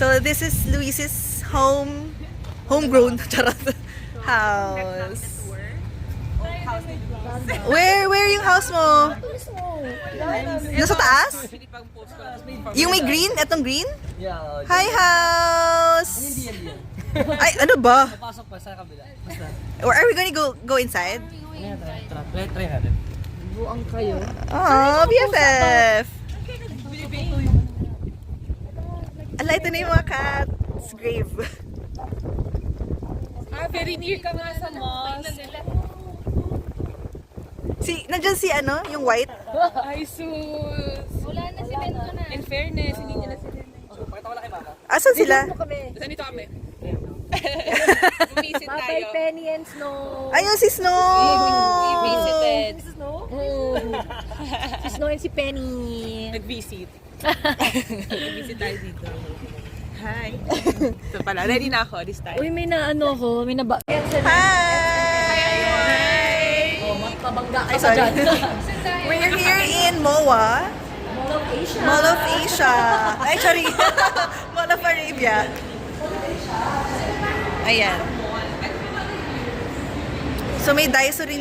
So this is Luis's homegrown charot house. Where yung house mo? Nasa taas? Yung may green? Etong green? Hi house! Ay, ano ba? Pasok pa sa kabila. Basta. Or are we gonna go inside? Try natin. Buang kayo. Oh, BFF! Ala, ito na yung mga cat's grave. Very near ka nga sa mall. Nandyan si ano, yung white? Ay, sus. Wala na si Bento na. In fairness, hindi niya na si Bento. Pakita ko lang kay Mama. Asan sila? Saan dito kami? Bumisit tayo. Papay, Penny, and Snow. Ayun si Snow! We visited. Snow? Si Snow and si Penny. Nag-visit. Nag-visit tayo dito. Hi. Ito pala, ready na ako this time. Uy, may naano ko. May naba... Hi! Oh, mabangga kayo sa Sorry. dyan. We're here in MOA. Mall of Asia. Mall of Asia. Ay, sorry. Mall of Arabia. Ayan. So may Daiso na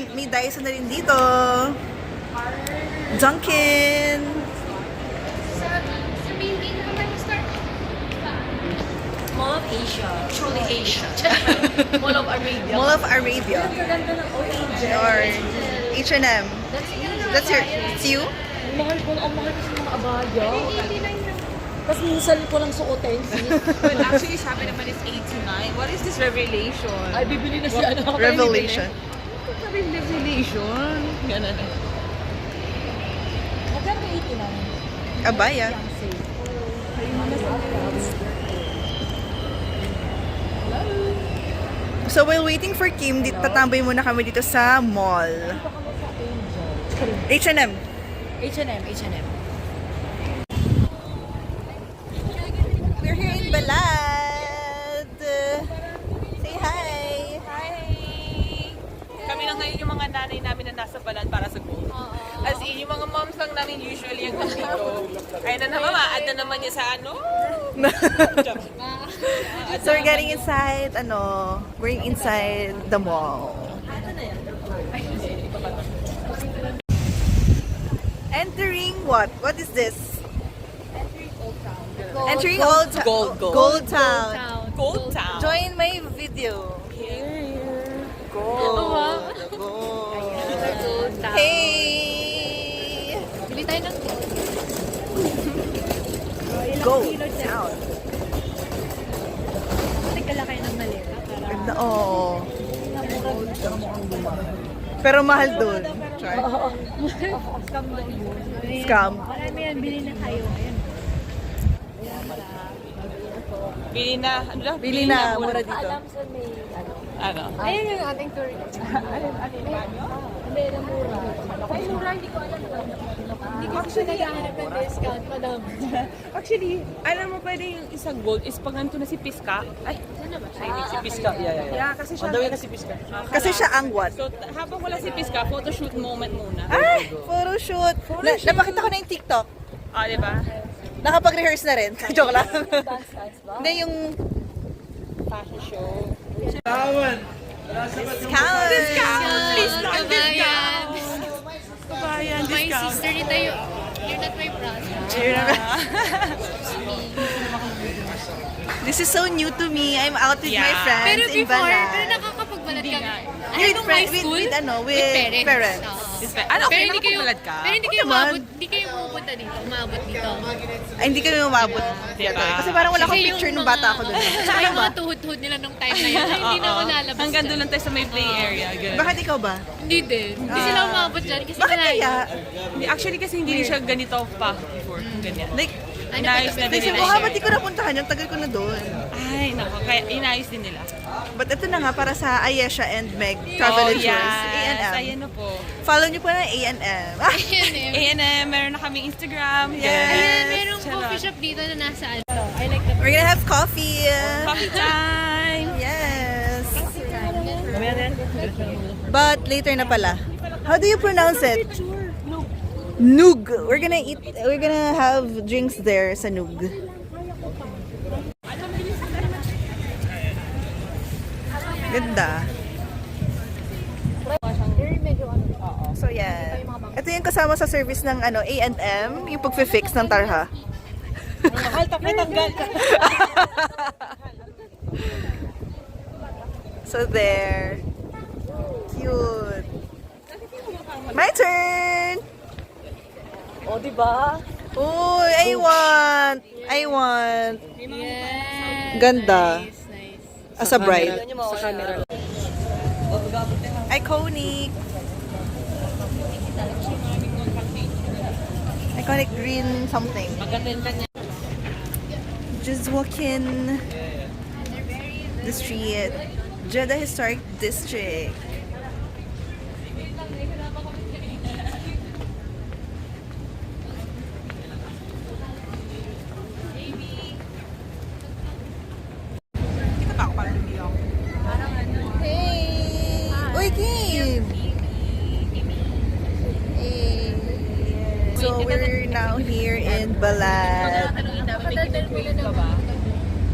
rin dito. Dunkin. Mall of Asia. Truly Asia. Mall of Arabia. Mall of Arabia. Ang ganda ng OAJ. Or H&M. That's you? Ang mahal kasi ng mga abaya. Tapos minsan ko lang suotin. But actually, sabi naman is 89. What is this revelation? Ay, bibili na siya. Ano? Revelation. Sabi revelation. Ganun eh. Magkano 89? Abaya. So while waiting for Kim, tatambay muna kami dito sa mall. H&M. H&M. We're here in Balad. Say hi. Hi! Kami lang ngayon yung mga nanay namin na nasa Balad para sa gold. As in, yung mga moms lang namin usually yung nandito. Ay na naman, ma-add na naman niya sa ano. So we're getting inside, we're inside the mall. Entering what? What is this? Entering Old Town. Gold Town. Gold Town. Join my video. Gold. Gold. Hey! Bili tayo ng Gold Town. Nagkala kayo ng maleta. Ganda, oh. Pero mahal dun. Try. Scam daw yun. Scam. Marami yan, bili na tayo. Ayan. Bili na. Ano lang? Bili na, mura dito. Alam sa may ano. Ano? Ayun yung ating tour. Hindi na mura. Ay, mura, hindi ko alam. Hindi ko actually naghahanap ng discount, madam. Actually, alam mo pwede yung isang gold is pag nandito na si Piska. Ay, Ano ba siya? Si Piska. Yeah. yeah, kasi siya. On the way na si Piska. Kasi siya ang what? So, habang wala si Piska, photoshoot moment muna. Ay! Photoshoot! Napakita ko na yung TikTok. Ah, di ba? Nakapag-rehearse na rin. Joke lang. Dance ba? Hindi yung Fashion show. discount. Please not discount. Kabayan, my sister rin tayo. You're not my brother. This is so new to me. I'm out with my Yeah. friends Pero in before, Balad. pero nakakapagbalat ka. With, Anong high friend, school? with parents. Oo. Ano, okay, Pero hindi kayo, nakapagbalad ka? pero hindi kayo Oo naman. umabot, hindi kayo pupunta dito, umabot dito. Ay, hindi kami umabot. Diba? Kasi parang wala akong Kasi picture yung nung mga- bata ako doon. Tsaka yung mga tuhod-tuhod nila nung time na yun, ay, hindi na ako lalabas Hanggang dyan. doon lang tayo sa may play area. Ganun. Bakit ikaw ba? Hindi din. Hindi sila umabot dyan kasi Bakit malayo. kaya? Actually, kasi hindi siya ganito pa before. Ganyan. Like, Inayos na din like, nila. Cebu, ba't di ko napuntahan yung tagal ko na doon. Ay, nako. Kaya inayos din nila. But ito na nga, para sa Ayesha and Meg Travel and Tours, A&M. Ayan na po. Follow niyo po na A&M. Ah! Ayan eh. A&M, meron na kaming Instagram. Yes. Ayan, merong Charot. coffee shop dito na nasa ano. I like the We're gonna have coffee. Coffee time! Yes. But later na pala. How do you pronounce it? Nug. We're gonna have drinks there sa Nug. Ganda. Very medyo ano. So, yan. Ito yung kasama sa service ng ano, A&M, yung pag-fix ng tarha. So, there. Cute. My turn! O, diba? Uy, I want! I want! Ganda. As a bride. Sa camera. Iconic. Iconic green something. Maganda niya. Just walking the street. Jeddah Historic District. Hey! Uy, Kim! Hey! So we're now here in Balad. Patadal mo na naman.